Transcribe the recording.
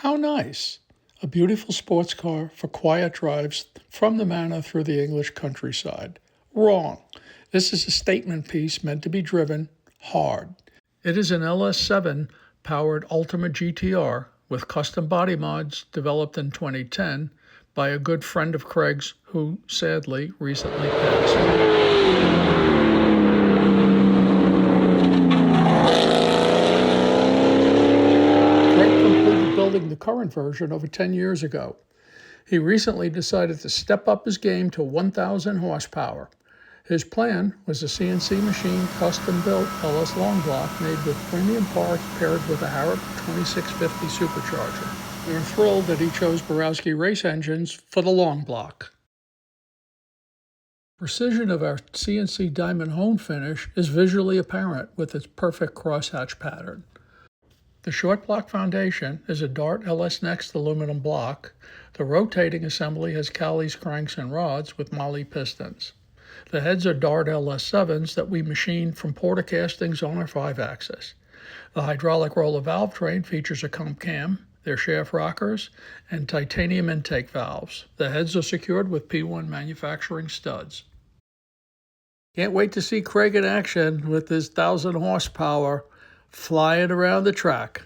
How nice! A beautiful sports car for quiet drives from the manor through the English countryside. Wrong. This is a statement piece meant to be driven hard. It is an LS7 powered Ultima GTR with custom body mods developed in 2010 by a good friend of Craig's who sadly recently passed. Building the current version over 10 years ago. He recently decided to step up his game to 1,000 horsepower. His plan was a CNC-machined, custom-built LS long block made with premium parts paired with a Harrop 2650 supercharger. We are thrilled that he chose Borowski Race Engines for the long block. Precision of our CNC diamond hone finish is visually apparent with its perfect crosshatch pattern. The short block foundation is a Dart LS Next aluminum block. The rotating assembly has Callies cranks and rods with Mahle pistons. The heads are Dart LS7s that we machined from porta castings on our 5-axis. The hydraulic roller valve train features a comp cam, their shaft rockers, and titanium intake valves. The heads are secured with P1 manufacturing studs. Can't wait to see Craig in action with his 1,000 horsepower flying around the track.